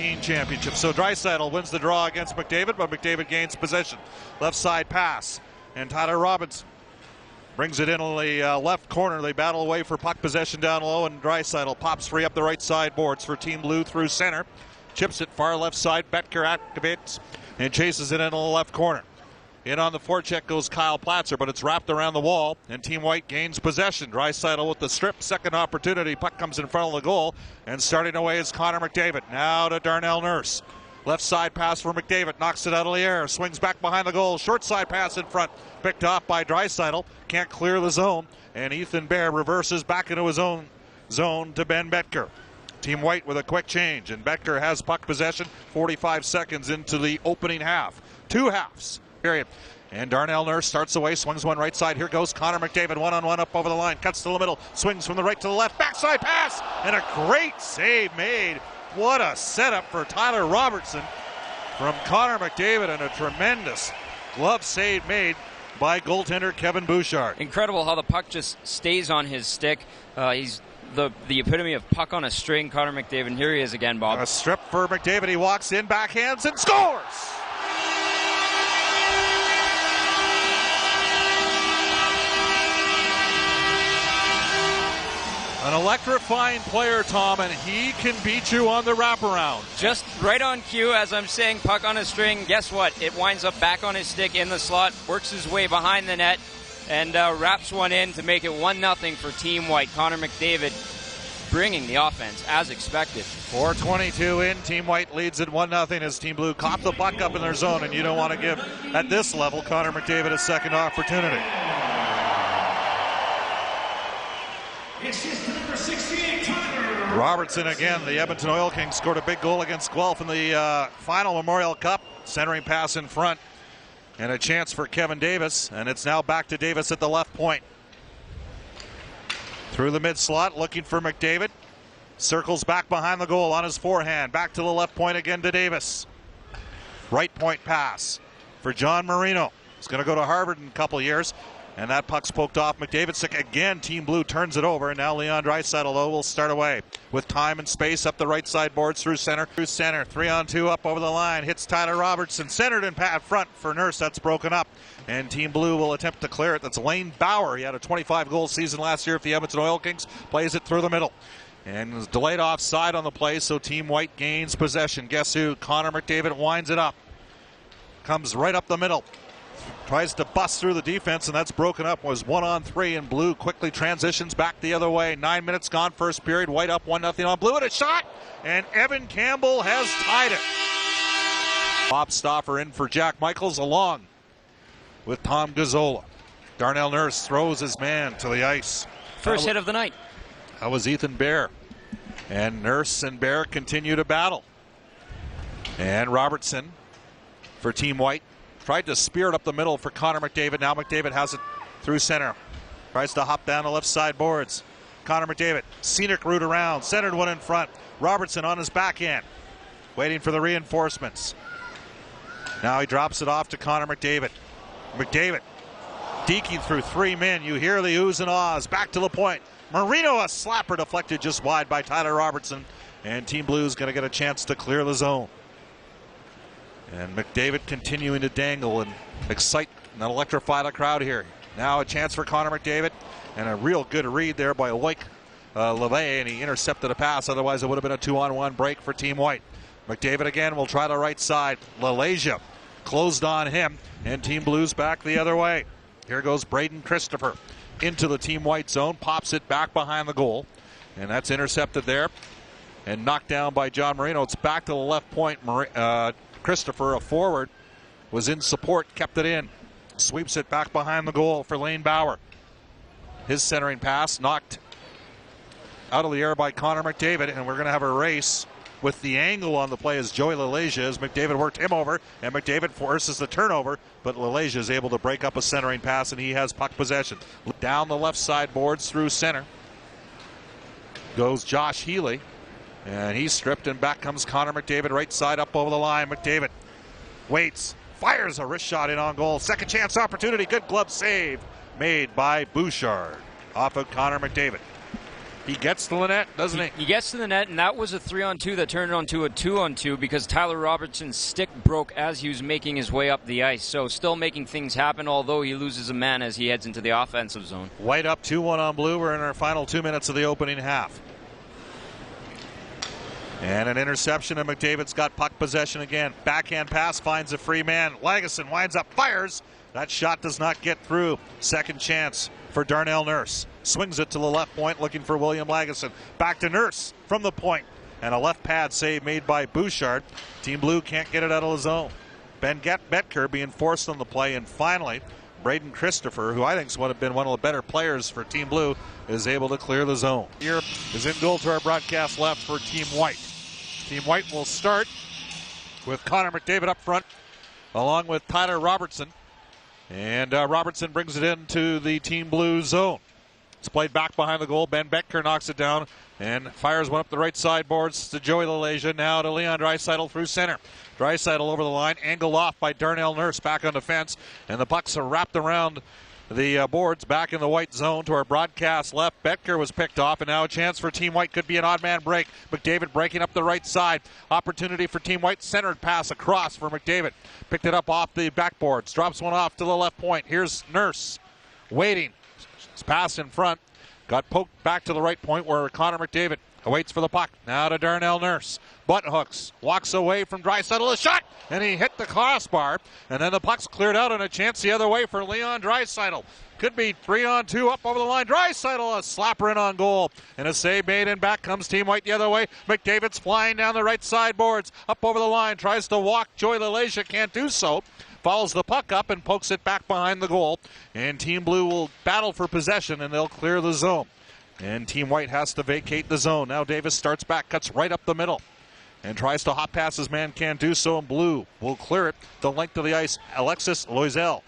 2019 championship. So Draisaitl wins the draw against McDavid, but McDavid gains possession. Left side pass, and Tyler Robinson brings it in on the left corner. They battle away for puck possession down low, and Draisaitl pops free up the right side boards for Team Blue through center. Chips it far left side. Betker activates and chases it in on the left corner. In on the forecheck goes Kyle Platzer, but it's wrapped around the wall, and Team White gains possession. Draisaitl with the strip, second opportunity. Puck comes in front of the goal, and starting away is Connor McDavid. Now to Darnell Nurse. Left side pass for McDavid, knocks it out of the air, swings back behind the goal. Short side pass in front, picked off by Draisaitl. Can't clear the zone, and Ethan Bear reverses back into his own zone to Ben Betker. Team White with a quick change, and Betker has puck possession 45 seconds into the opening half. Two halves. Period. And Darnell Nurse starts away, swings one right side. Here goes Connor McDavid, one-on-one up over the line, cuts to the middle, swings from the right to the left, backside pass, and a great save made. What a setup for Tyler Robertson from Connor McDavid, and a tremendous glove save made by goaltender Kevin Bouchard. Incredible how the puck just stays on his stick. He's the epitome of puck on a string, Connor McDavid. Here he is again, Bob. A strip for McDavid. He walks in, backhands, and scores! An electrifying player, Tom, and he can beat you on the wraparound. Just right on cue, as I'm saying, puck on a string. Guess what? It winds up back on his stick in the slot, works his way behind the net, and wraps one in to make it 1-0 for Team White. Connor McDavid bringing the offense as expected. 4:22 in, Team White leads at 1-0 as Team Blue caught the puck up in their zone, and you don't want to give, at this level, Connor McDavid a second opportunity. Number 68, Tyler Robertson again. The Edmonton Oil Kings scored a big goal against Guelph in the final Memorial Cup. Centering pass in front, and a chance for Kevin Davis, and it's now back to Davis at the left point. Through the mid slot, looking for McDavid. Circles back behind the goal on his forehand. Back to the left point again to Davis. Right point pass for John Marino. He's going to go to Harvard in a couple of years. And that puck's poked off McDavid. Again, Team Blue turns it over, and now Leon Draisaitl, though, will start away with time and space up the right side boards through center. 3-on-2 up over the line. Hits Tyler Robertson. Centered in front for Nurse. That's broken up. And Team Blue will attempt to clear it. That's Lane Bauer. He had a 25-goal season last year with the Edmonton Oil Kings. Plays it through the middle. And is delayed offside on the play, so Team White gains possession. Guess who? Connor McDavid winds it up. Comes right up the middle. Tries to bust through the defense, and that's broken up. Was 1-on-3, and Blue quickly transitions back the other way. 9 minutes gone, first period. White up 1-0 on Blue, and a shot, and Evan Campbell has tied it. Bob Stauffer in for Jack Michaels, along with Tom Gazzola. Darnell Nurse throws his man to the ice. First hit of the night. That was Ethan Bear. And Nurse and Bear continue to battle. And Robertson for Team White. Tried to spear it up the middle for Connor McDavid. Now McDavid has it through center. Tries to hop down the left side boards. Connor McDavid, scenic route around. Centered one in front. Robertson on his backhand. Waiting for the reinforcements. Now he drops it off to Connor McDavid. McDavid deking through three men. You hear the oohs and ahs. Back to the point. Marino, a slapper deflected just wide by Tyler Robertson. And Team Blue's going to get a chance to clear the zone. And McDavid continuing to dangle and excite and electrify the crowd here. Now a chance for Connor McDavid, and a real good read there by Loic LeVay, and he intercepted a pass. Otherwise it would have been a 2-on-1 break for Team White. McDavid again will try the right side. LaLegia closed on him, and Team Blues back the other way. Here goes Braden Christopher into the Team White zone, pops it back behind the goal, and that's intercepted there and knocked down by John Marino. It's back to the left point. Christopher, a forward, was in support, kept it in. Sweeps it back behind the goal for Lane Bauer. His centering pass knocked out of the air by Connor McDavid, and we're going to have a race with the angle on the play as Joey LaLegia, as McDavid worked him over, and McDavid forces the turnover, but LaLegia is able to break up a centering pass, and he has puck possession. Down the left side boards through center goes Josh Healy. And he's stripped, and back comes Connor McDavid, right side up over the line. McDavid waits, fires a wrist shot in on goal. Second chance opportunity, good glove save made by Bouchard off of Connor McDavid. He gets to the net, doesn't he? He gets to the net, and that was a 3-on-2 that turned onto a 2-on-2 because Tyler Robertson's stick broke as he was making his way up the ice. So still making things happen, although he loses a man as he heads into the offensive zone. White up 2-1 on Blue. We're in our final 2 minutes of the opening half. And an interception, and McDavid's got puck possession again. Backhand pass finds a free man. Lagesson winds up, fires. That shot does not get through. Second chance for Darnell Nurse. Swings it to the left point, looking for William Lagesson. Back to Nurse from the point. And a left pad save made by Bouchard. Team Blue can't get it out of the zone. Ben Betker being forced on the play. And finally, Braden Christopher, who I think would have been one of the better players for Team Blue, is able to clear the zone. Here is in goal to our broadcast left for Team White. Team White will start with Connor McDavid up front, along with Tyler Robertson. And Robertson brings it into the Team Blue zone. It's played back behind the goal. Ben Betker knocks it down and fires one up the right side boards to Joey LaLegia. Now to Leon Draisaitl through center. Draisaitl over the line, angled off by Darnell Nurse back on defense. And the pucks are wrapped around the boards back in the White zone to our broadcast left. Betker was picked off, and now a chance for Team White. Could be an odd man break. McDavid breaking up the right side. Opportunity for Team White. Centered pass across for McDavid. Picked it up off the backboards. Drops one off to the left point. Here's Nurse waiting. It's pass in front. Got poked back to the right point where Connor McDavid awaits for the puck. Now to Darnell Nurse. Butt hooks. Walks away from Draisaitl. A shot! And he hit the crossbar. And then the puck's cleared out, and a chance the other way for Leon Draisaitl. Could be 3-on-2 up over the line. Draisaitl, a slapper in on goal. And a save made, and back comes Team White the other way. McDavid's flying down the right side boards. Up over the line. Tries to walk. Joey LaLegia can't do so. Follows the puck up and pokes it back behind the goal. And Team Blue will battle for possession, and they'll clear the zone. And Team White has to vacate the zone. Now Davis starts back, cuts right up the middle, and tries to hot pass his man, can't do so, and Blue will clear it the length of the ice. Alexis Loisel.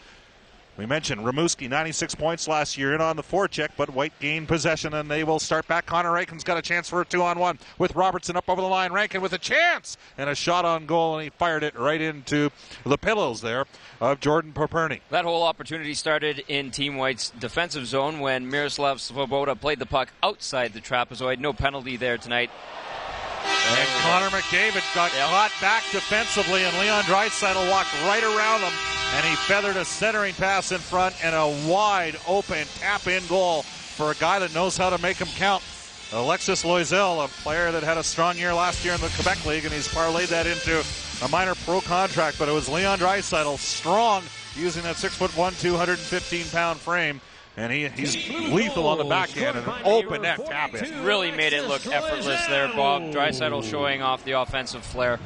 We mentioned Rimouski, 96 points last year in on the forecheck, but White gained possession, and they will start back. Connor Rankin's got a chance for a 2-on-1 with Robertson up over the line. Rankin with a chance and a shot on goal, and he fired it right into the pillows there of Jordan Paperny. That whole opportunity started in Team White's defensive zone when Miroslav Svoboda played the puck outside the trapezoid. No penalty there tonight. And Connor McDavid got caught back defensively, and Leon Draisaitl walked right around him, and he feathered a centering pass in front and a wide open tap-in goal for a guy that knows how to make them count. Alexis Loisel, a player that had a strong year last year in the Quebec League, and he's parlayed that into a minor pro contract, but it was Leon Draisaitl, strong, using that 6'1", 215-pound frame. And he's lethal on the backhand and an open net tap in. Really made it look effortless there, Bob. Draisaitl showing off the offensive flair.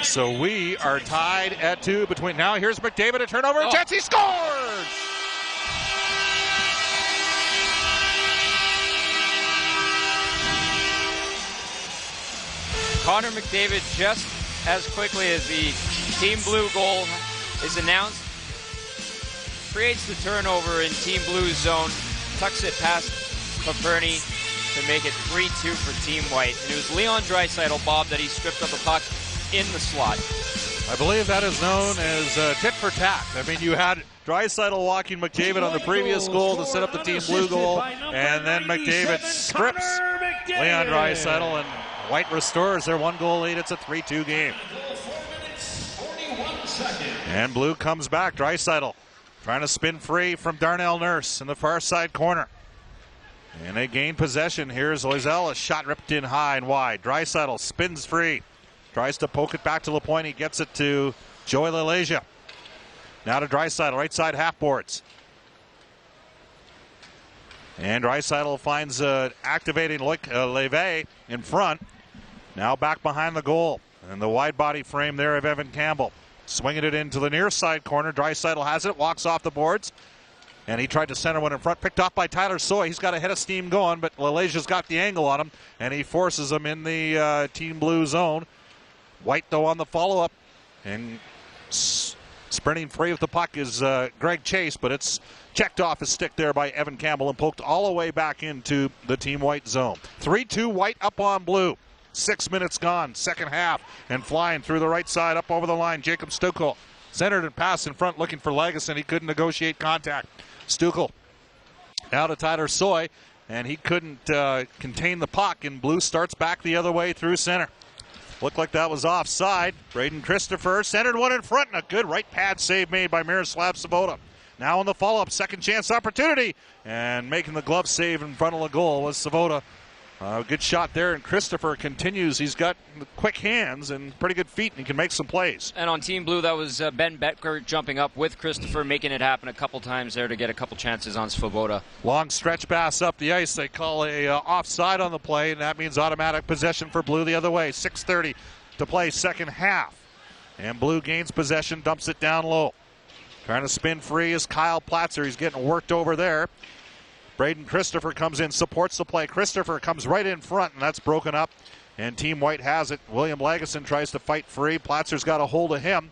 So we are tied at 2 between now. Here's McDavid, a turnover, a chance, he scores! Connor McDavid, just as quickly as the Team Blue goal is announced, creates the turnover in Team Blue's zone, tucks it past Paperny to make it 3-2 for Team White. And it was Leon Draisaitl, Bob, that he stripped up the puck in the slot. I believe that is known as tit for tat. I mean, you had Draisaitl walking McDavid on the previous goal to set up the Team Blue goal, and then McDavid strips Leon Draisaitl, and White restores their 1-goal lead. It's a 3-2 game. And Blue comes back. Draisaitl trying to spin free from Darnell Nurse in the far side corner. And they gain possession. Here's Loisel, a shot ripped in high and wide. Draisaitl spins free. Tries to poke it back to Lapointe. He gets it to Joey LaLegia. Now to Draisaitl, right side half boards. And Draisaitl finds activating Leve in front. Now back behind the goal. And the wide body frame there of Evan Campbell. Swinging it into the near side corner. Draisaitl has it, walks off the boards. And he tried to center one in front. Picked off by Tyler Soy. He's got a head of steam going, but LaLegia's got the angle on him. And he forces him in the Team Blue zone. White, though, on the follow-up. And sprinting free with the puck is Greg Chase, but it's checked off his stick there by Evan Campbell and poked all the way back into the Team White zone. 3-2 White up on Blue. 6 minutes gone, second half, and flying through the right side up over the line. Jacob Stuchel centered and passed in front looking for Lagesson. He couldn't negotiate contact. Stuchel out of Tyler Soy, and he couldn't contain the puck, and Blue starts back the other way through center. Looked like that was offside. Braden Christopher centered one in front, and a good right pad save made by Miroslav Sabota. Now on the follow-up, second chance opportunity, and making the glove save in front of the goal was Sabota. Good shot there, and Christopher continues. He's got quick hands and pretty good feet, and he can make some plays. And on Team Blue, that was Ben Becker jumping up with Christopher, making it happen a couple times there to get a couple chances on Svoboda. Long stretch pass up the ice. They call a offside on the play, and that means automatic possession for Blue the other way. 6:30 to play second half. And Blue gains possession, dumps it down low. Trying to spin free is Kyle Platzer. He's getting worked over there. Braden Christopher comes in, supports the play. Christopher comes right in front, and that's broken up. And Team White has it. William Lagesson tries to fight free. Platzer's got a hold of him.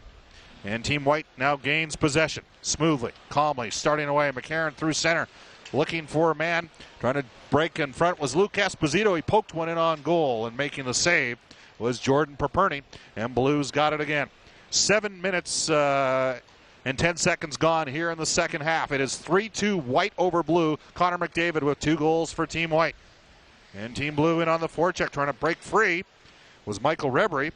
And Team White now gains possession. Smoothly, calmly, starting away. McCarron through center, looking for a man. Trying to break in front was Luke Esposito. He poked one in on goal, and making the save was Jordan Paperny. And Blues got it again. 7 minutes and 10 seconds gone here in the second half. It is 3-2 White over Blue. Connor McDavid with 2 goals for Team White. And Team Blue in on the forecheck, trying to break free was Michael Rebry.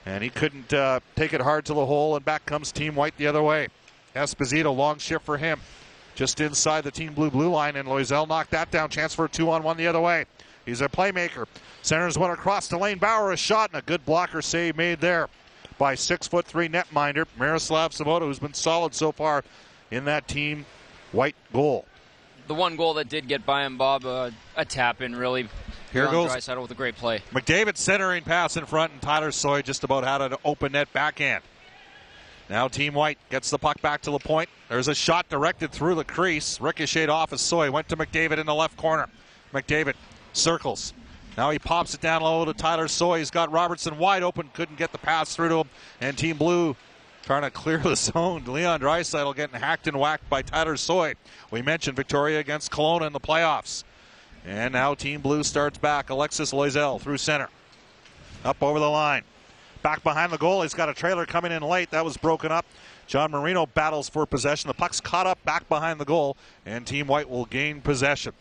And he couldn't take it hard to the hole, and back comes Team White the other way. Esposito, long shift for him. Just inside the Team Blue line, and Loiselle knocked that down. Chance for a 2-on-1 the other way. He's a playmaker. Centers one across to Lane Bauer, a shot, and a good blocker save made there by 6'3" netminder Miroslav Sabota, who's been solid so far in that Team White goal. The one goal that did get by him, Bob, a tap in really. Here goes Draisaitl with a great play. McDavid centering pass in front, and Tyler Soy just about had an open net backhand. Now Team White gets the puck back to the point. There's a shot directed through the crease. Ricocheted off as Soy went to McDavid in the left corner. McDavid circles. Now he pops it down low to Tyler Soy. He's got Robertson wide open. Couldn't get the pass through to him. And Team Blue trying to clear the zone. Leon Draisaitl getting hacked and whacked by Tyler Soy. We mentioned Victoria against Kelowna in the playoffs. And now Team Blue starts back. Alexis Loiselle through center. Up over the line. Back behind the goal. He's got a trailer coming in late. That was broken up. John Marino battles for possession. The puck's caught up back behind the goal. And Team White will gain possession.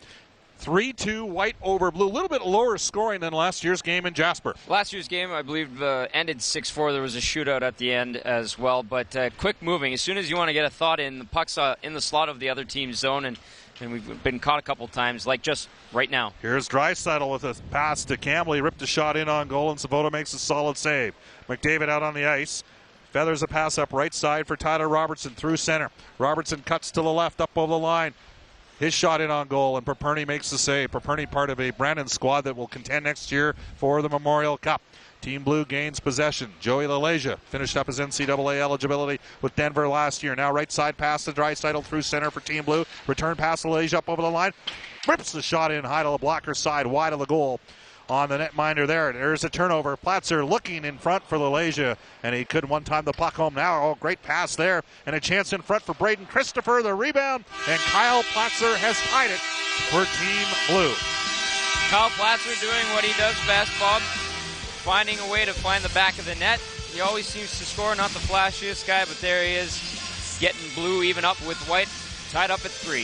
3-2 White over Blue. A little bit lower scoring than last year's game in Jasper. Last year's game, I believe, ended 6-4. There was a shootout at the end as well. But quick moving. As soon as you want to get a thought in, the puck's in the slot of the other team's zone. And we've been caught a couple times, like just right now. Here's Draisaitl with a pass to Campbell. He ripped a shot in on goal, and Sabota makes a solid save. McDavid out on the ice. Feathers a pass up right side for Tyler Robertson through center. Robertson cuts to the left, up over the line. His shot in on goal, and Paperny makes the save. Paperny part of a Brandon squad that will contend next year for the Memorial Cup. Team Blue gains possession. Joey LaLegia finished up his NCAA eligibility with Denver last year. Now right side pass to Draisaitl through center for Team Blue. Return pass to LaLegia up over the line. Rips the shot in high to the blocker side, wide of the goal on the netminder there. There's a turnover. Platzer looking in front for LaLegia, and he couldn't one time the puck home now. Oh, great pass there, and a chance in front for Braden Christopher. The rebound, and Kyle Platzer has tied it for Team Blue. Kyle Platzer doing what he does best, Bob. Finding a way to find the back of the net. He always seems to score, not the flashiest guy, but there he is, getting Blue even up with White, tied up at 3.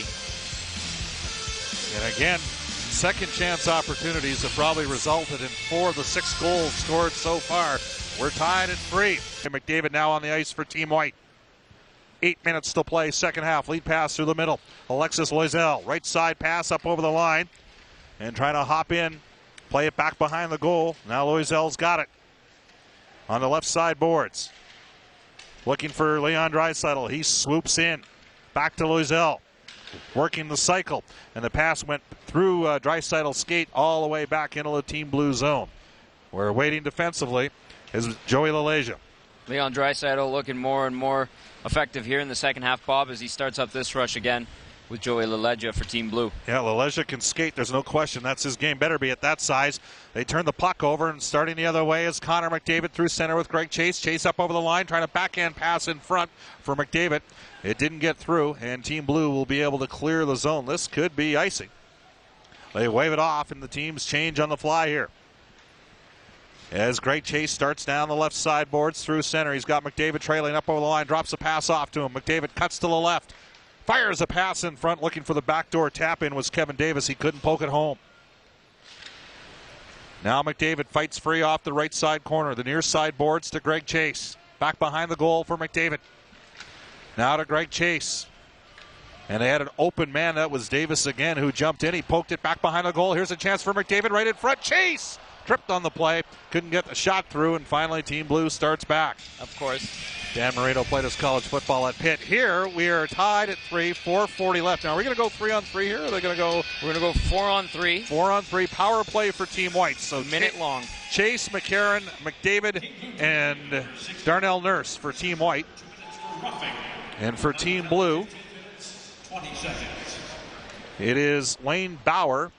And again, second chance opportunities have probably resulted in 4 of the 6 goals scored so far. We're tied at 3. McDavid now on the ice for Team White. 8 minutes to play, second half. Lead pass through the middle. Alexis Loiselle, right side pass up over the line. And trying to hop in, play it back behind the goal. Now Loiselle's got it on the left side boards. Looking for Leon Draisaitl. He swoops in. Back to Loiselle. Working the cycle, and the pass went through Draisaitl's skate all the way back into the Team Blue zone. We're waiting defensively is Joey LaLegia. Leon Draisaitl looking more and more effective here in the second half, Bob, as he starts up this rush again with Joey LaLegia for Team Blue. Yeah, LaLegia can skate. There's no question. That's his game. Better be at that size. They turn the puck over, and starting the other way is Connor McDavid through center with Greg Chase. Chase up over the line, trying to backhand pass in front for McDavid. It didn't get through, and Team Blue will be able to clear the zone. This could be icing. They wave it off, and the teams change on the fly here. As Greg Chase starts down the left side boards through center. He's got McDavid trailing up over the line, drops a pass off to him. McDavid cuts to the left. Fires a pass in front, looking for the backdoor tap-in was Kevin Davis. He couldn't poke it home. Now McDavid fights free off the right side corner. The near side boards to Greg Chase. Back behind the goal for McDavid. Now to Greg Chase. And they had an open man. That was Davis again who jumped in. He poked it back behind the goal. Here's a chance for McDavid right in front. Chase tripped on the play. Couldn't get the shot through. And finally Team Blue starts back. Of course. Dan Marino played his college football at Pitt. Here we are tied at 3, 4:40 left. Now are we going to go 3-on-3 here? Or are they going to go? We're going to go 4-on-3. 4-on-3 power play for Team White. So A minute long. Chase, McCarron, McDavid, and Darnell Nurse for Team White. And for Team Blue, 20 seconds. it is Lane Bauer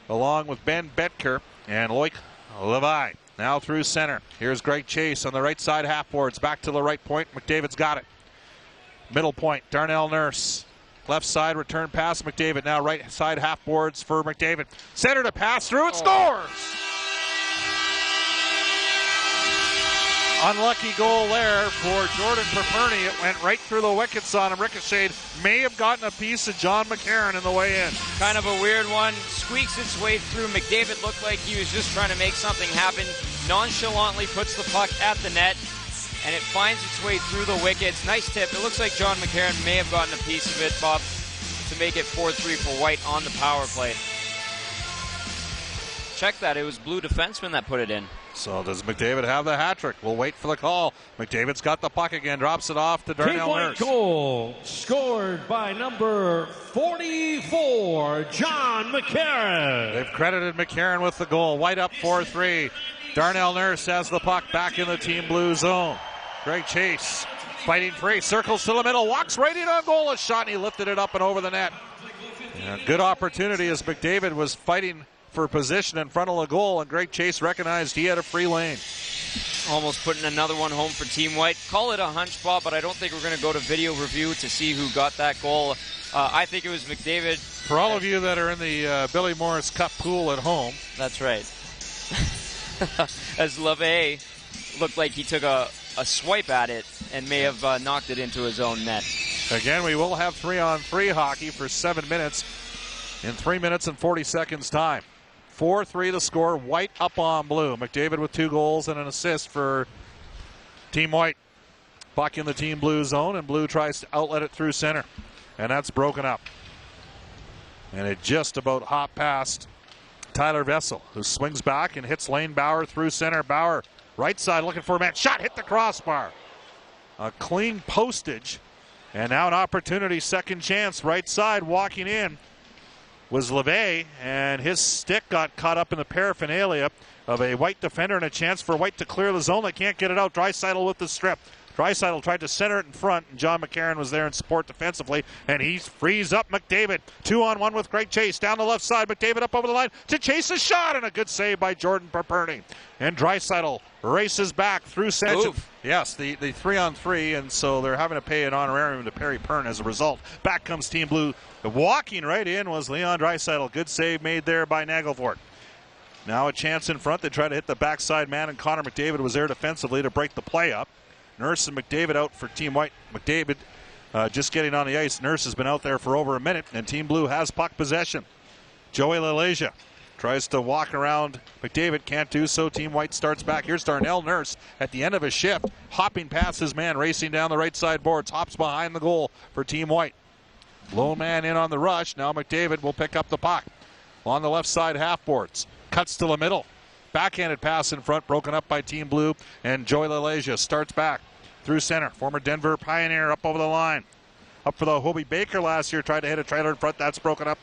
along with Ben Betker and Loic Levi. Now through center. Here's Greg Chase on the right side half boards. Back to the right point. McDavid's got it. Middle point. Darnell Nurse. Left side return pass. McDavid now right side half boards for McDavid. Center to pass through. It scores! Unlucky goal there for Jordan Perperny. It went right through the wickets on him. Ricocheted. May have gotten a piece of John McCarron in the way in. Kind of a weird one. Squeaks its way through. McDavid looked like he was just trying to make something happen. Nonchalantly puts the puck at the net, and it finds its way through the wickets. Nice tip. It looks like John McCarron may have gotten a piece of it, Bob, to make it 4-3 for White on the power play. Check that. It was Blue defenseman that put it in. So does McDavid have the hat trick? We'll wait for the call. McDavid's got the puck again, drops it off to Darnell Team White Nurse. goal scored by number 44, John McCarron. They've credited McCarron with the goal. White up 4-3. Darnell Nurse has the puck back in the Team Blue zone. Greg Chase fighting free, circles to the middle, walks right in on goal. A shot, and he lifted it up and over the net. And good opportunity as McDavid was fighting for position in front of the goal, and Greg Chase recognized he had a free lane. Almost putting another one home for Team White. Call it a hunch, Bob, but I don't think we're going to go to video review to see who got that goal. I think it was McDavid. For all of you that are in the Billy Morris Cup pool at home. That's right. As LeVay looked like he took a swipe at it and may have knocked it into his own net. Again, we will have 3-on-3 hockey for 7 minutes in 3 minutes and 40 seconds time. 4-3 the score. White up on Blue. McDavid with 2 goals and an assist for Team White. Puck in the Team Blue zone, and Blue tries to outlet it through center. And that's broken up. And it just about hopped past Tyler Vessel, who swings back and hits Lane Bauer through center. Bauer, right side, looking for a man. Shot, hit the crossbar. A clean postage. And now an opportunity, second chance, right side, walking in was LeVay, and his stick got caught up in the paraphernalia of a White defender, and a chance for White to clear the zone. They can't get it out. Draisaitl with the strip. Draisaitl tried to center it in front, and John McCarron was there in support defensively, and he frees up McDavid. 2-on-1 with Greg Chase. Down the left side, McDavid up over the line to chase a shot, and a good save by Jordan Perperny. And Draisaitl races back through center. Yes, the 3-on-3, and so they're having to pay an honorarium to Perry Pern as a result. Back comes Team Blue. Walking right in was Leon Draisaitl. Good save made there by Nagelfort. Now a chance in front. They try to hit the backside man, and Connor McDavid was there defensively to break the play up. Nurse and McDavid out for Team White. McDavid just getting on the ice. Nurse has been out there for over a minute, and Team Blue has puck possession. Joey LaLegia tries to walk around McDavid, can't do so. Team White starts back. Here's Darnell Nurse at the end of his shift, hopping past his man, racing down the right side boards, hops behind the goal for Team White. Lone man in on the rush. Now McDavid will pick up the puck on the left side half boards. Cuts to the middle. Backhanded pass in front, broken up by Team Blue, and Joey LaLegia starts back through center. Former Denver Pioneer up over the line. Up for the Hobie Baker last year, tried to hit a trailer in front. That's broken up.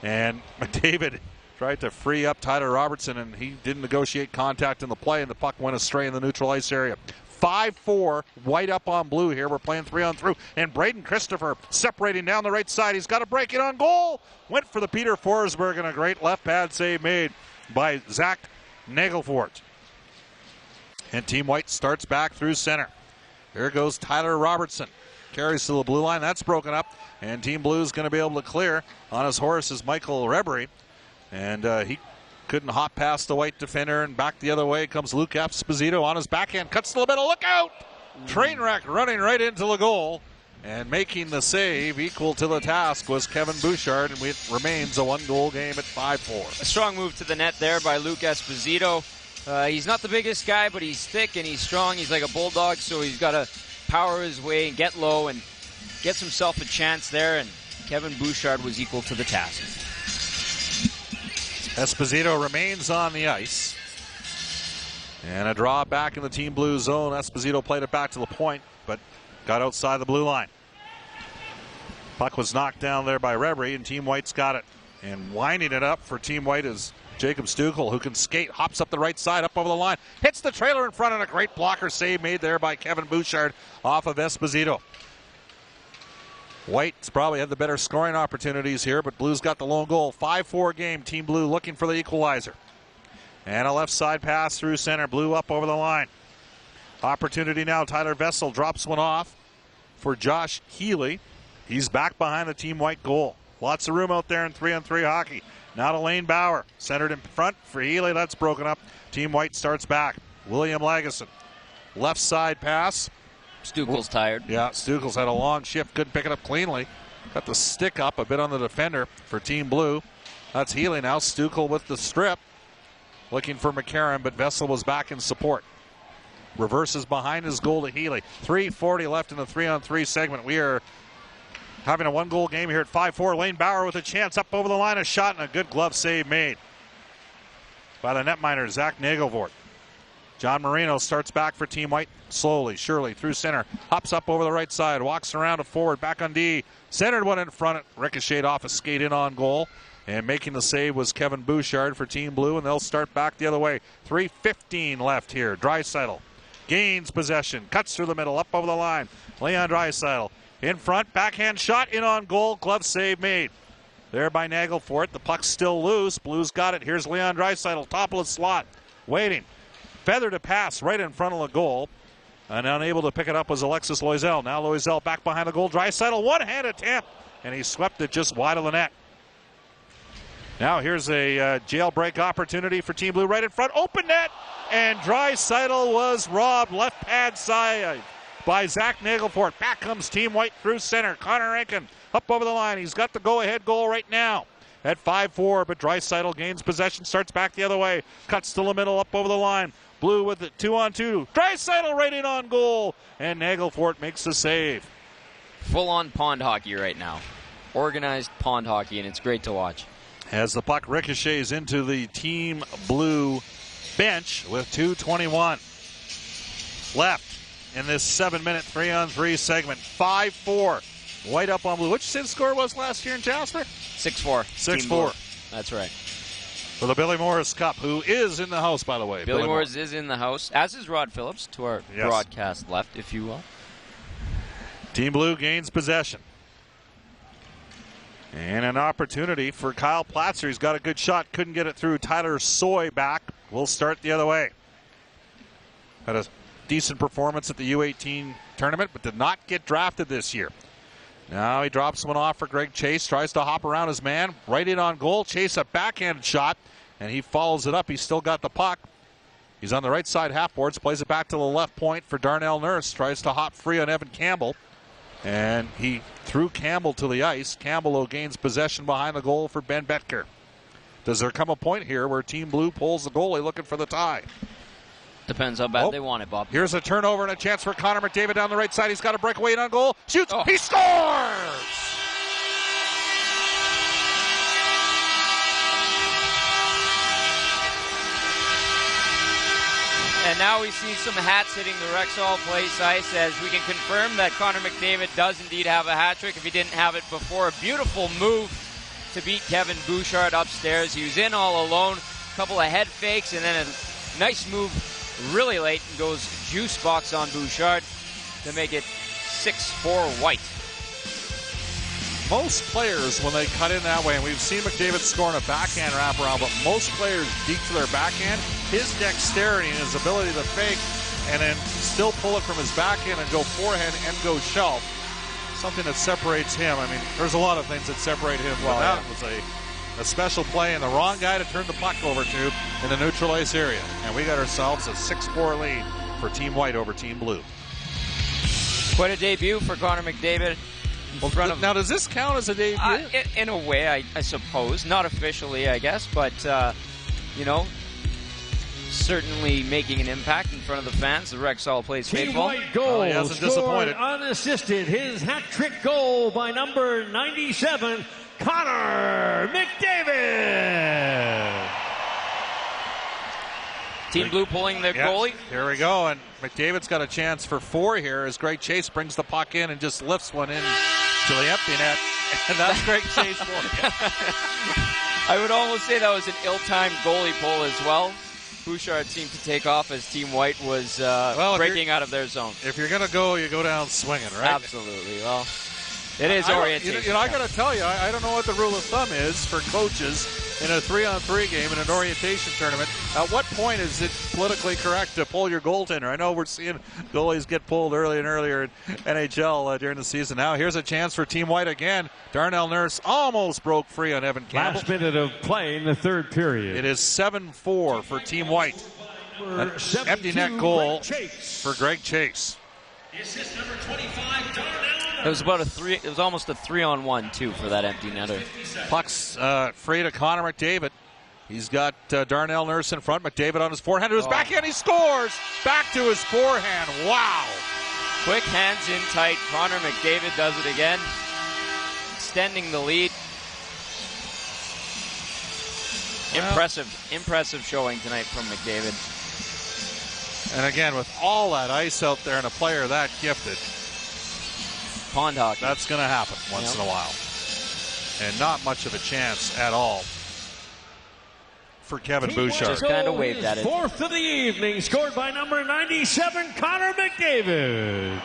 And McDavid tried to free up Tyler Robertson, and he didn't negotiate contact in the play, and the puck went astray in the neutral ice area. 5-4, White up on Blue here. We're playing 3-on-3. And Braden Christopher separating down the right side. He's got to break it on goal. Went for the Peter Forsberg, and a great left pad save made by Zach Nagelfort. And Team White starts back through center. Here goes Tyler Robertson. Carries to the blue line. That's broken up. And Team Blue is going to be able to clear. On his horse is Michael Rebry. And he couldn't hop past the White defender, and back the other way comes Luke Esposito on his backhand. Cuts to the middle. Look out! Train wreck running right into the goal. And making the save equal to the task was Kevin Bouchard, and it remains a one-goal game at 5-4. A strong move to the net there by Luke Esposito. He's not the biggest guy, but he's thick and he's strong. He's like a bulldog, so he's got to power his way and get low and gets himself a chance there, and Kevin Bouchard was equal to the task. Esposito remains on the ice. And a draw back in the Team Blue zone. Esposito played it back to the point, but got outside the blue line. Puck was knocked down there by Rebry, and Team White's got it. And winding it up for Team White is Jacob Stukel, who can skate, hops up the right side, up over the line, hits the trailer in front, and a great blocker save made there by Kevin Bouchard off of Esposito. White's probably had the better scoring opportunities here, but Blues got the lone goal. 5-4 game, Team Blue looking for the equalizer. And a left side pass through center. Blue up over the line. Opportunity now. Tyler Vessel drops one off for Josh Healy. He's back behind the Team White goal. Lots of room out there in 3-on-3 hockey. Now to Lane Bauer. Centered in front for Healy. That's broken up. Team White starts back. William Lagesson. Left side pass. Stukel's tired. Yeah, Stukel's had a long shift. Couldn't pick it up cleanly. Got the stick up a bit on the defender for Team Blue. That's Healy now. Stukel with the strip. Looking for McCarron, but Vessel was back in support. Reverses behind his goal to Healy. 3:40 left in the 3-on-3 segment. We are having a one-goal game here at 5-4. Lane Bauer with a chance up over the line. A shot and a good glove save made by the netminder, Zach Nagelvoort. John Marino starts back for Team White. Slowly, surely, through center. Hops up over the right side. Walks around to forward. Back on D. Centered one in front. Ricocheted off a skate in on goal. And making the save was Kevin Bouchard for Team Blue, and they'll start back the other way. 3:15 left here. Draisaitl gains possession, cuts through the middle, up over the line. Leon Draisaitl in front, backhand shot in on goal, glove save made. There by Nagelvoort. The puck's still loose. Blues got it. Here's Leon Draisaitl, top of the slot, waiting. Feathered a pass right in front of the goal, and unable to pick it up was Alexis Loisel. Now Loisel back behind the goal. Draisaitl, one-hand attempt, and he swept it just wide of the net. Now here's a jailbreak opportunity for Team Blue right in front. Open net, and Draisaitl was robbed left pad side by Zach Nagelvoort. Back comes Team White through center. Connor Rankin up over the line. He's got the go-ahead goal right now at 5-4, but Draisaitl gains possession, starts back the other way. Cuts to the middle, up over the line. Blue with it, 2-on-2. Draisaitl right in on goal, and Nagelvoort makes the save. Full-on pond hockey right now. Organized pond hockey, and it's great to watch. As the puck ricochets into the Team Blue bench with 2:21 left in this 7-minute 3-on-3 segment. 5-4. White up on Blue. Which the score was last year in Jasper? 6-4. 6-4. That's right. For the Billy Morris Cup, who is in the house, by the way. Billy Morris is in the house, as is Rod Phillips, to our broadcast left, if you will. Team Blue gains possession. And an opportunity for Kyle Platzer. He's got a good shot. Couldn't get it through. Tyler Soy back. We'll start the other way. Had a decent performance at the U18 tournament, but did not get drafted this year. Now he drops one off for Greg Chase. Tries to hop around his man. Right in on goal. Chase a backhanded shot, and he follows it up. He's still got the puck. He's on the right side half boards. Plays it back to the left point for Darnell Nurse. Tries to hop free on Evan Campbell. And he threw Campbell to the ice. Campbell gains possession behind the goal for Ben Betker. Does there come a point here where Team Blue pulls the goalie looking for the tie? Depends how bad they want it, Bob. Here's a turnover and a chance for Connor McDavid down the right side. He's got a breakaway in on goal. Shoots. He scores! And now we see some hats hitting the Rexall Place ice as we can confirm that Connor McDavid does indeed have a hat trick if he didn't have it before. A beautiful move to beat Kevin Bouchard upstairs. He was in all alone, a couple of head fakes, and then a nice move really late and goes juice box on Bouchard to make it 6-4 White. Most players, when they cut in that way, and we've seen McDavid scoring a backhand wraparound, but most players deke to their backhand. His dexterity and his ability to fake and then still pull it from his backhand and go forehand and go shelf, something that separates him. I mean, there's a lot of things that separate him, but that was a special play and the wrong guy to turn the puck over to in the neutral ice area. And we got ourselves a 6-4 lead for Team White over Team Blue. Quite a debut for Connor McDavid. In front of, Now, does this count as a debut? in a way, I suppose. Not officially, I guess, but, you know, certainly making an impact in front of the fans. The Rexall plays Team faithful. White goal he hasn't scored disappointed. unassisted. His hat-trick goal by number 97, Connor McDavid. Team Blue pulling the goalie. Here we go, and McDavid's got a chance for 4 here as Greg Chase brings the puck in and just lifts one in to the empty net. And that's Greg Chase for you. I would almost say that was an ill-timed goalie pull as well. Bouchard seemed to take off as Team White was breaking out of their zone. If you're going to go, you go down swinging, right? Absolutely. Well, it is orientation. I got to tell you, I don't know what the rule of thumb is for coaches in a 3-on-3 game in an orientation tournament. At what point is it politically correct to pull your goaltender? I know we're seeing goalies get pulled earlier and earlier in NHL during the season. Now here's a chance for Team White again. Darnell Nurse almost broke free on Evan Campbell. Last minute of play in the third period. It is 7-4 for Team White. An empty net goal for Greg Chase. The assist number 25, Darnell. It was about it was almost a 3-on-1 too for that empty netter. Puck's free to Connor McDavid. He's got Darnell Nurse in front. McDavid on his forehand to his backhand. He scores! Back to his forehand. Wow! Quick hands in tight. Connor McDavid does it again. Extending the lead. Impressive showing tonight from McDavid. And again, with all that ice out there and a player that gifted, Pond hockey. that's going to happen once in a while. And not much of a chance at all for Kevin Bouchard. Just kind of waved at it. Fourth of the evening, scored by number 97, Connor McDavid.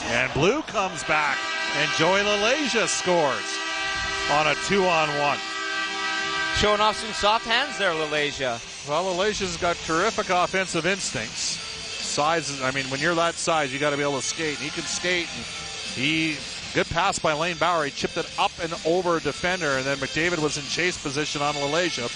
And Blue comes back, and Joey LaLasia scores on a 2-on-1. Showing off some soft hands there, LaLasia. Well, LaLasia's got terrific offensive instincts. Size, I mean, when you're that size, you got to be able to skate. He can skate. And good pass by Lane Bauer. He chipped it up and over a defender, and then McDavid was in chase position on LaLasia.